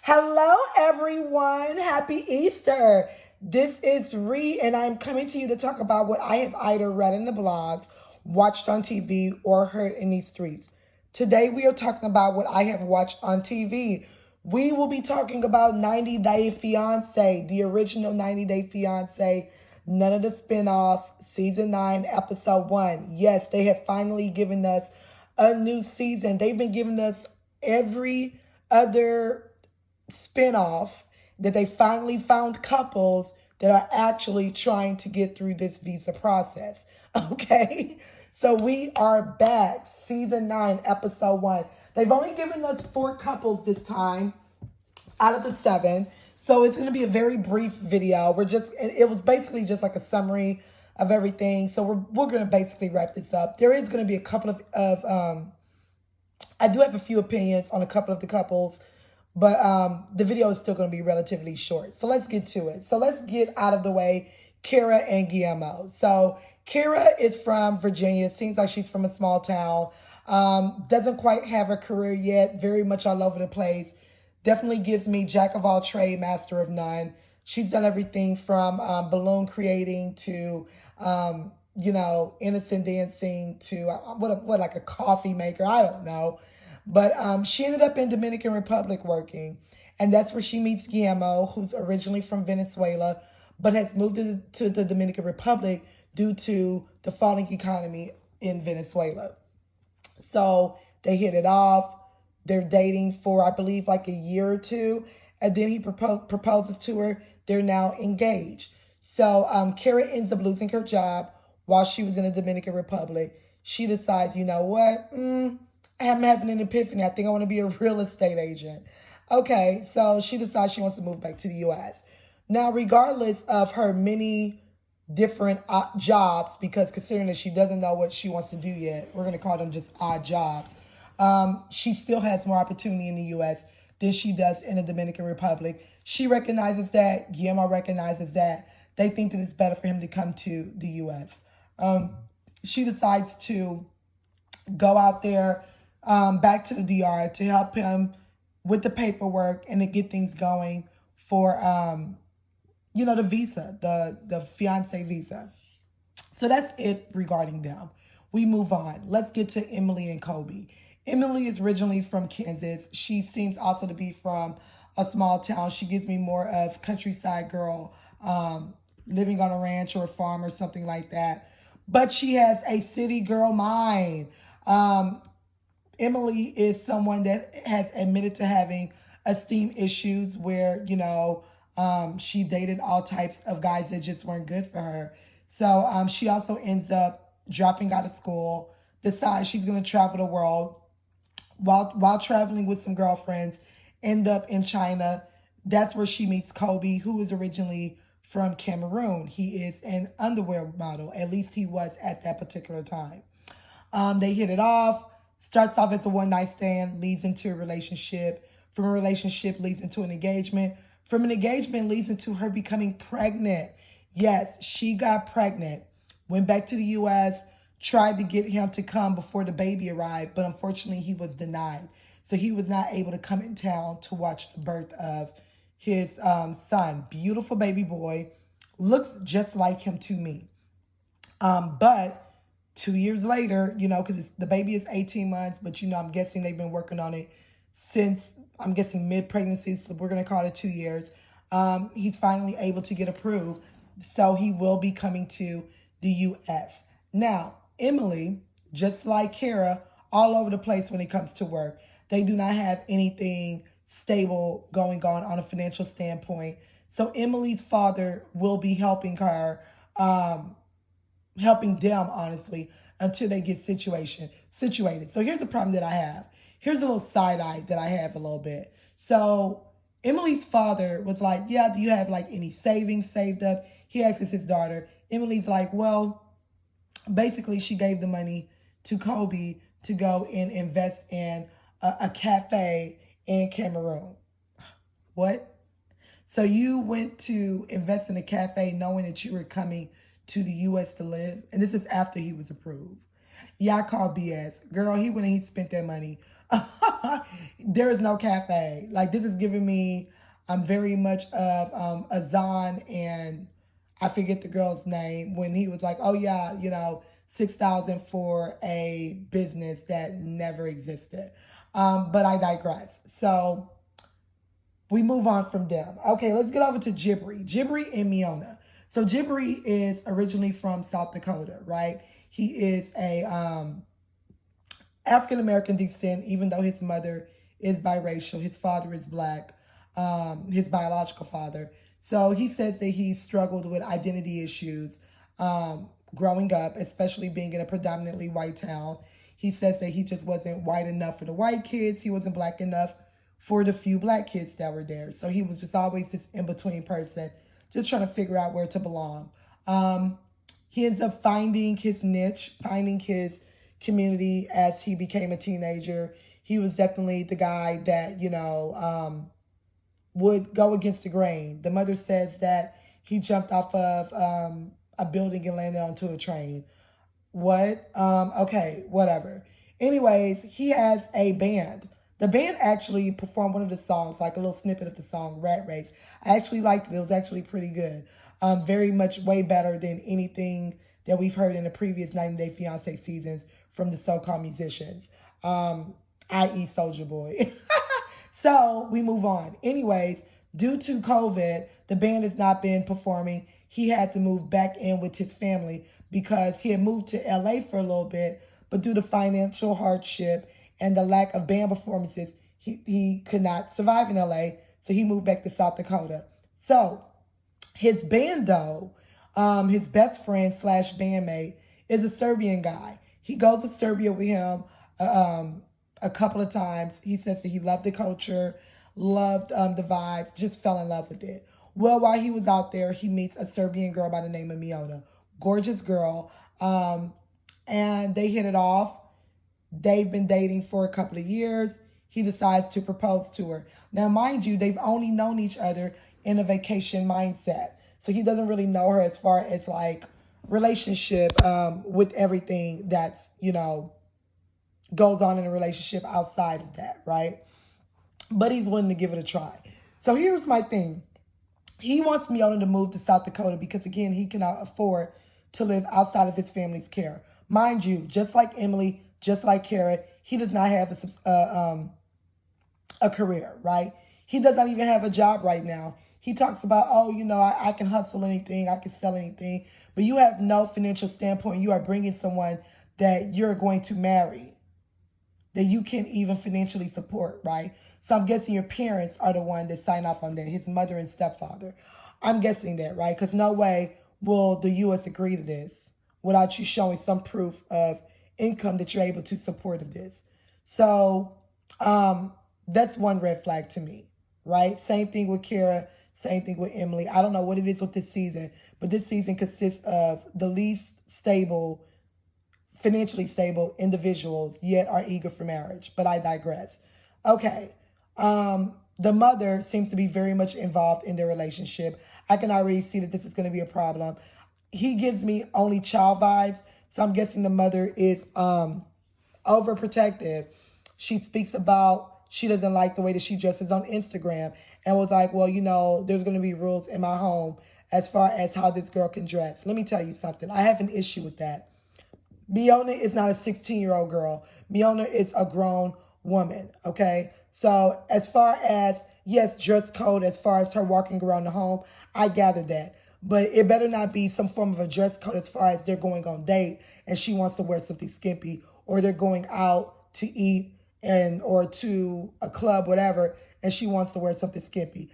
Hello, everyone. Happy Easter. This is Ree, and I'm coming to you to talk about what I have either read in the blogs, watched on TV, or heard in these streets. Today, we are talking about what I have watched on TV. We will be talking about 90 Day Fiancé, the original 90 Day Fiancé, none of the spin offs, season 9, episode 1. Yes, they have finally given us a new season. They've been giving us every other spinoff that they finally found couples that are actually trying to get through this visa process. Okay? So we are back, season 9, episode 1. They've only given us 4 couples this time out of the 7. So it's going to be a very brief video. It was basically just like a summary of everything. So we're going to basically wrap this up. There is going to be a couple of I do have a few opinions on a couple of the couples, but the video is still going to be relatively short. So let's get to it. So let's get out of the way Kira and Guillermo. So Kira is from Virginia. Seems like she's from a small town. Doesn't quite have a career yet. Very much all over the place. Definitely gives me jack of all trade, master of none. She's done everything from balloon creating to innocent dancing to what like a coffee maker. I don't know. But she ended up in Dominican Republic working. And that's where she meets Guillermo, who's originally from Venezuela, but has moved to the Dominican Republic due to the falling economy in Venezuela. So they hit it off. They're dating for, I believe, like a year or two. And then he proposes to her. They're now engaged. So Kara ends up losing her job while she was in the Dominican Republic. She decides, you know what? I'm having an epiphany. I think I want to be a real estate agent. Okay, so she decides she wants to move back to the U.S. Now, regardless of her many different jobs, because considering that she doesn't know what she wants to do yet, we're going to call them just odd jobs. She still has more opportunity in the U.S. than she does in the Dominican Republic. She recognizes that. Guillermo recognizes that. They think that it's better for him to come to the U.S. She decides to go out there back to the DR to help him with the paperwork and to get things going for, the visa, the fiance visa. So that's it regarding them. We move on. Let's get to Emily and Kobe. Emily is originally from Kansas. She seems also to be from a small town. She gives me more of countryside girl, living on a ranch or a farm or something like that. But she has a city girl mind. Emily is someone that has admitted to having esteem issues where, she dated all types of guys that just weren't good for her. So she also ends up dropping out of school, decides she's going to travel the world. While traveling with some girlfriends, end up in China. That's where she meets Kobe, who is originally from Cameroon. He is an underwear model. At least he was at that particular time. They hit it off. Starts off as a one-night stand, leads into a relationship. From a relationship leads into an engagement. From an engagement leads into her becoming pregnant. Yes, she got pregnant. Went back to the U.S., tried to get him to come before the baby arrived, but unfortunately he was denied. So he was not able to come in town to watch the birth of his son. Beautiful baby boy. Looks just like him to me. But 2 years later, because the baby is 18 months, but I'm guessing they've been working on it since, I'm guessing mid-pregnancy, so we're going to call it 2 years. He's finally able to get approved, so he will be coming to the U.S. Now, Emily, just like Kara, all over the place when it comes to work. They do not have anything stable going on a financial standpoint. So Emily's father will be helping her, helping them, honestly, until they get situated. So here's the problem that I have. Here's a little side eye that I have a little bit. So Emily's father was like, yeah, do you have like any savings saved up? He asks his daughter. Emily's like, well, basically she gave the money to Kobe to go and invest in a cafe in Cameroon. What? So you went to invest in a cafe knowing that you were coming to the U.S. to live? And this is after he was approved. Yeah, I call BS. Girl, he went and he spent that money There is no cafe. Like this is giving me very much of Azan and I forget the girl's name when he was like, oh yeah, 6,000 for a business that never existed. But I digress. So we move on from them. Okay, let's get over to Jibri and Miona. So Jibri is originally from South Dakota, right? He is a African American descent, even though his mother is biracial. His father is black, his biological father. So he says that he struggled with identity issues growing up, especially being in a predominantly white town. He says that he just wasn't white enough for the white kids. He wasn't black enough for the few black kids that were there. So he was just always this in between person, just trying to figure out where to belong. Um, he ends up finding his niche, finding his community as he became a teenager. He was definitely the guy that, would go against the grain. The mother says that he jumped off of a building and landed onto a train. What? Okay, whatever. Anyways, he has a band. The band actually performed one of the songs, like a little snippet of the song Rat Race. I actually liked it. It was actually pretty good. Very much way better than anything that we've heard in the previous 90 Day Fiancé seasons from the so-called musicians, i.e. Soulja Boy. So we move on. Anyways, due to COVID, the band has not been performing. He had to move back in with his family because he had moved to LA for a little bit, but due to financial hardship and the lack of band performances, he could not survive in LA. So he moved back to South Dakota. So his band, though, his best friend slash bandmate is a Serbian guy. He goes to Serbia with him a couple of times. He says that he loved the culture, loved the vibes, just fell in love with it. Well, while he was out there, he meets a Serbian girl by the name of Miona. Gorgeous girl. And they hit it off. They've been dating for a couple of years. He decides to propose to her. Now, mind you, they've only known each other in a vacation mindset. So he doesn't really know her as far as like relationship with everything that's, goes on in a relationship outside of that, right? But he's willing to give it a try. So here's my thing. He wants Miona to move to South Dakota because, again, he cannot afford to live outside of his family's care. Mind you, just like Emily, just like Kara, he does not have a career, right? He does not even have a job right now. He talks about, oh, I can hustle anything, I can sell anything, but you have no financial standpoint. You are bringing someone that you're going to marry, that you can't even financially support, right? So I'm guessing your parents are the one that sign off on that, his mother and stepfather. I'm guessing that, right? Because no way will the U.S. agree to this without you showing some proof of income that you're able to support of this. So that's one red flag to me, right? Same thing with Kara, same thing with Emily. I don't know what it is with this season, but this season consists of the least stable, financially stable individuals, yet are eager for marriage. But I digress. Okay. The mother seems to be very much involved in their relationship. I can already see that this is going to be a problem. He gives me only child vibes. So I'm guessing the mother is overprotective. She speaks about she doesn't like the way that she dresses on Instagram and was like, well, there's going to be rules in my home as far as how this girl can dress. Let me tell you something. I have an issue with that. Miona is not a 16-year-old girl. Miona is a grown woman, okay? So as far as, yes, dress code, as far as her walking around the home, I gather that. But it better not be some form of a dress code as far as they're going on date and she wants to wear something skimpy, or they're going out to eat or to a club, whatever, and she wants to wear something skimpy.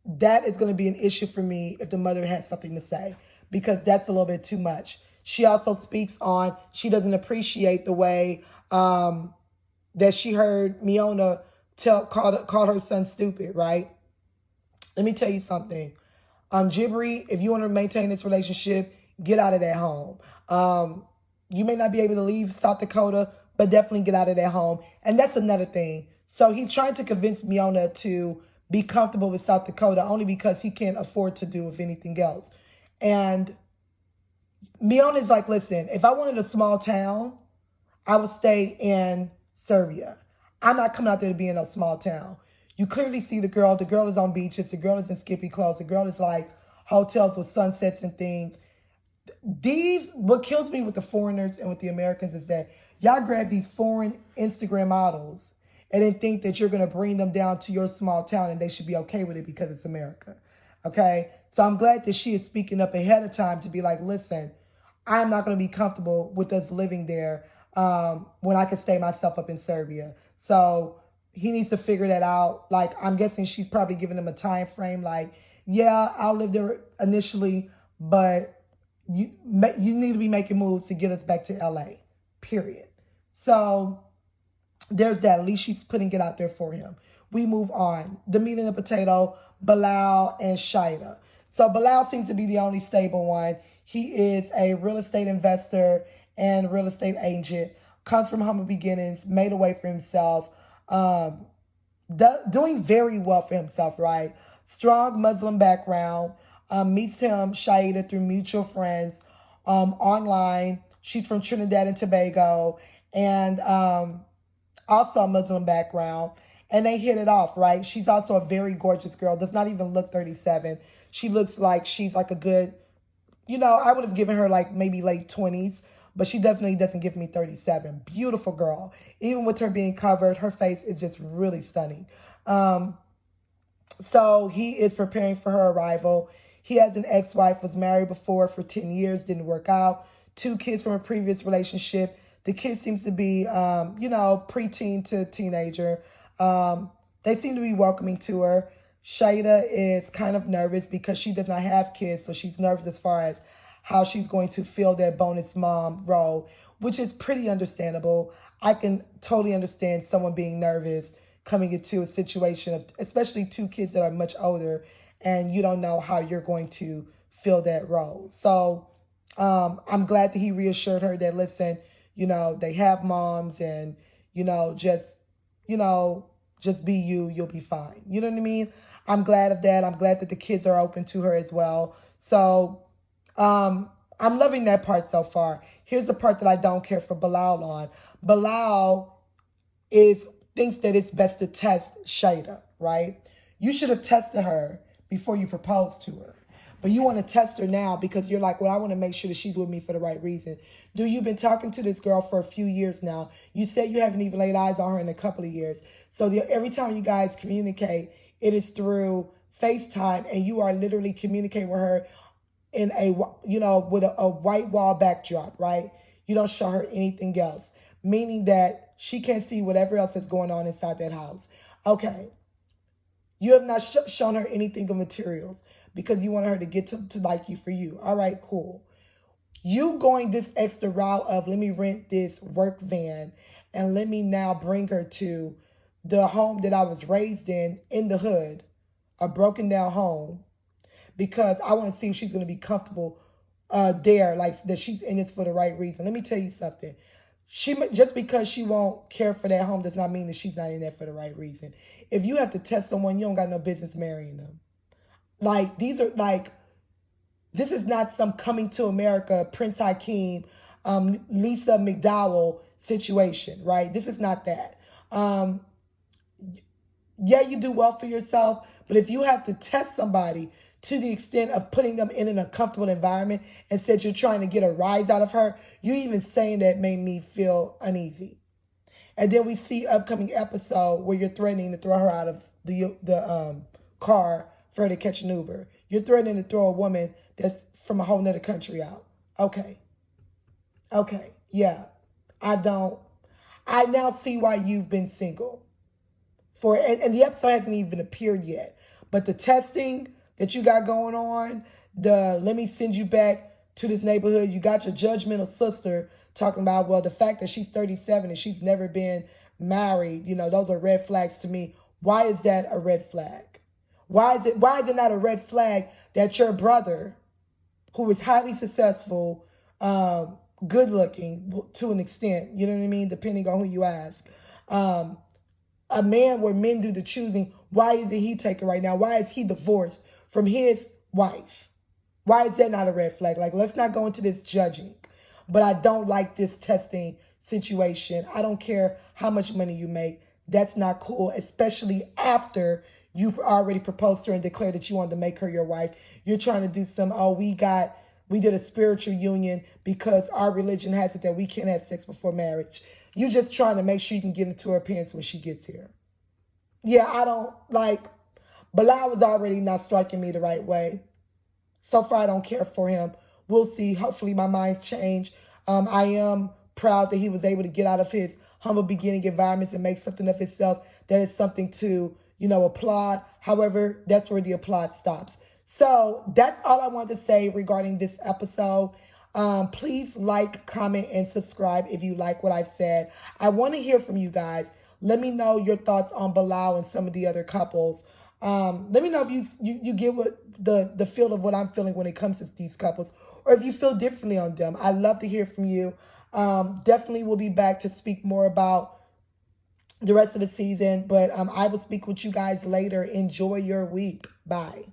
That is going to be an issue for me if the mother has something to say, because that's a little bit too much. She also speaks on she doesn't appreciate the way that she heard Miona call her son stupid, right? Let me tell you something. Jibri, if you want to maintain this relationship, get out of that home. You may not be able to leave South Dakota, but definitely get out of that home. And that's another thing. So he's trying to convince Miona to be comfortable with South Dakota only because he can't afford to do with anything else. And Miona is like, listen, if I wanted a small town, I would stay in Serbia. I'm not coming out there to be in a small town. You clearly see the girl. The girl is on beaches. The girl is in skimpy clothes. The girl is like hotels with sunsets and things. What kills me with the foreigners and with the Americans is that y'all grab these foreign Instagram models and then think that you're going to bring them down to your small town and they should be okay with it because it's America. Okay? So I'm glad that she is speaking up ahead of time to be like, listen, I'm not going to be comfortable with us living there when I could stay myself up in Serbia. So he needs to figure that out. Like, I'm guessing she's probably giving him a time frame. Like, yeah, I'll live there initially, but you need to be making moves to get us back to LA, period. So there's that. At least she's putting it out there for him. We move on. The meat and the potato, Bilal and Shaeeda. So Bilal seems to be the only stable one. He is a real estate investor and real estate agent. Comes from humble beginnings, made a way for himself. Doing very well for himself, right? Strong Muslim background. Meets him, Shaeeda, through mutual friends online. She's from Trinidad and Tobago. And also a Muslim background. And they hit it off, right? She's also a very gorgeous girl. Does not even look 37. She looks like she's like a good, I would have given her like maybe late 20s. But she definitely doesn't give me 37. Beautiful girl. Even with her being covered, her face is just really stunning. So he is preparing for her arrival. He has an ex-wife, was married before for 10 years, didn't work out. 2 kids from a previous relationship. The kid seems to be, preteen to teenager. They seem to be welcoming to her. Shaeeda is kind of nervous because she does not have kids, so she's nervous as far as how she's going to fill that bonus mom role, which is pretty understandable. I can totally understand someone being nervous coming into a situation of, especially 2 kids that are much older, and you don't know how you're going to fill that role. So I'm glad that he reassured her that, listen, they have moms and, just be you, you'll be fine. You know what I mean? I'm glad of that. I'm glad that the kids are open to her as well. So I'm loving that part so far. Here's the part that I don't care for Bilal on. Bilal thinks that it's best to test Shaeeda, right? You should have tested her before you proposed to her. But you want to test her now because you're like, well, I want to make sure that she's with me for the right reason. Dude, you've been talking to this girl for a few years now. You said you haven't even laid eyes on her in a couple of years. So every time you guys communicate, it is through FaceTime, and you are literally communicating with her in with a white wall backdrop, right? You don't show her anything else, meaning that she can't see whatever else is going on inside that house. Okay. You have not shown her anything of materials because you want her to get to like you for you. All right, cool. You going this extra route of let me rent this work van and let me now bring her to the home that I was raised in the hood, a broken down home, because I want to see if she's going to be comfortable there, like that she's in this for the right reason. Let me tell you something. Just because she won't care for that home does not mean that she's not in there for the right reason. If you have to test someone, you don't got no business marrying them. Like, this is not some Coming to America, Prince Hakeem, Lisa McDowell situation, right? This is not that. Yeah, you do well for yourself, but if you have to test somebody to the extent of putting them in an uncomfortable environment and said you're trying to get a rise out of her, you even saying that made me feel uneasy. And then we see upcoming episode where you're threatening to throw her out of the car for her to catch an Uber. You're threatening to throw a woman that's from a whole nother country out. Okay, yeah. I now see why you've been single. And the episode hasn't even appeared yet. But the testing that you got going on, let me send you back to this neighborhood. You got your judgmental sister talking about, well, the fact that she's 37 and she's never been married, those are red flags to me. Why is that a red flag? Why is it not a red flag that your brother, who is highly successful, good looking to an extent, you know what I mean, depending on who you ask, a man where men do the choosing, why isn't he taken right now? Why is he divorced from his wife? Why is that not a red flag? Like, let's not go into this judging. But I don't like this testing situation. I don't care how much money you make. That's not cool, especially after you've already proposed to her and declared that you wanted to make her your wife. You're trying to do some, oh, we did a spiritual union because our religion has it that we can't have sex before marriage. You're just trying to make sure you can get into her pants when she gets here. Yeah, I don't like, Bilal was already not striking me the right way. So far, I don't care for him. We'll see. Hopefully, my mind's changed. I am proud that he was able to get out of his humble beginning environments and make something of himself that is something to, applaud. However, that's where the applaud stops. So that's all I wanted to say regarding this episode. Please like, comment, and subscribe if you like what I've said. I want to hear from you guys. Let me know your thoughts on Bilal and some of the other couples. Let me know if you get what the feel of what I'm feeling when it comes to these couples, or if you feel differently on them. I love to hear from you. Definitely will be back to speak more about the rest of the season, but I will speak with you guys later. Enjoy your week. Bye.